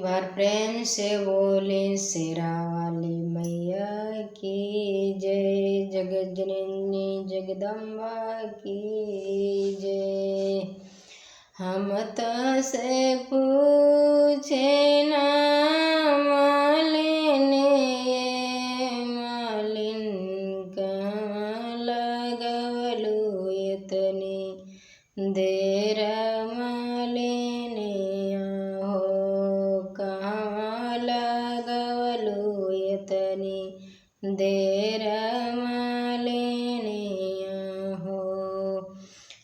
एक बार प्रेम से बोले शेरा वाली मैया की जय। जगत जननी जगदम्बा की जय। हम तो से पूछे ना मालिन मालिन कहाँ लगवलू इतनी देर मालिन हो कहाँ लगवलू इतनी देर मालिन हो।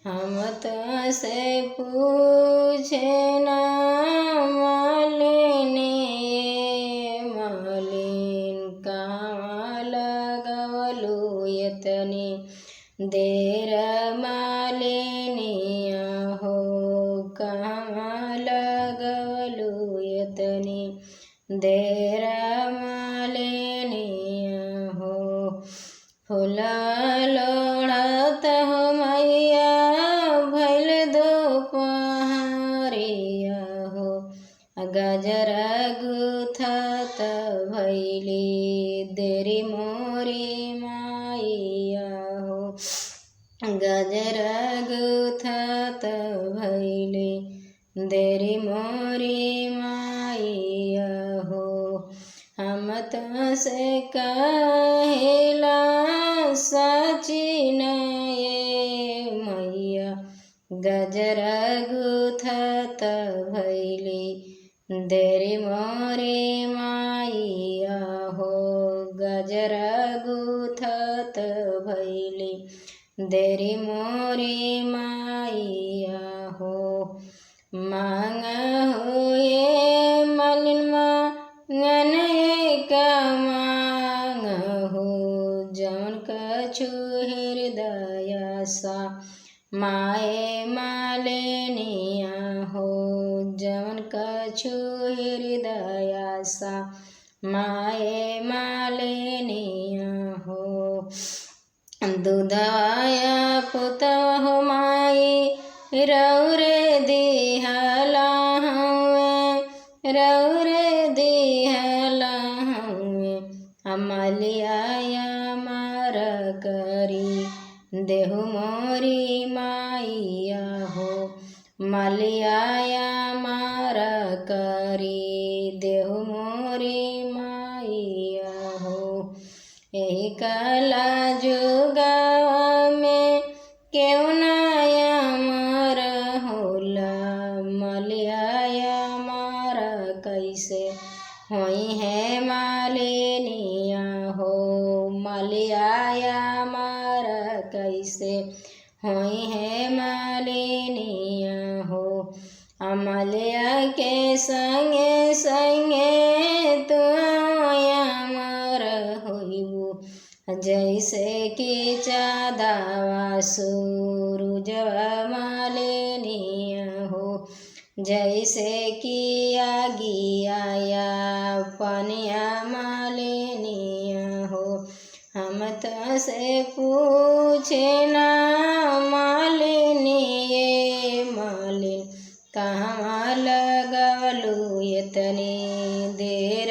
हम तो से पूछे ना मालिन मालिन कहाँ लगवलू इतनी देर मालिन हो कहाँ लगवलू इतनी देर मालिन हो। फूला लोढ़त हो मैया भैल दोपहरिया हो। गजर गुथत भैली देरी मोरी माइया हो। गजर गुथत भैली देरी मोरी माइया हो। हम तो से कहेला सचिन ये मैया गजर गुथत भैली देरी मोरी माइया हो। गजर गुथत भैली देरी मोरी माइया हो। मांग हुए मलिन मांगन का मांग हो जौन कछु हृदय सा माए मालिनिया हो। जौन कछु हृदय सा माए मालिनिया हो। दूधया पुतवा हो माई रौरे दिहला हमें रौरे दिहला हमें। अमलिया मार करी देहु मोरी माइया हो। मलिया मार करी देहु मोरी माइया हो। यही कला जुगा में क्यों नया मार होला। मलिया मार कैसे होई है मालिनिया हो। मलिया मार कैसे होई है मालिनिया हो। अमलिया के संगे संगे तू अमर होइबू जैसे कि चाँदवा सूरजवा मालिनिया हो। जैसे कि आगिया पनिया मालिनिया हो। हम तो से पूछे ना मालिन ये मालिन कहाँ लगवलू इतनी देर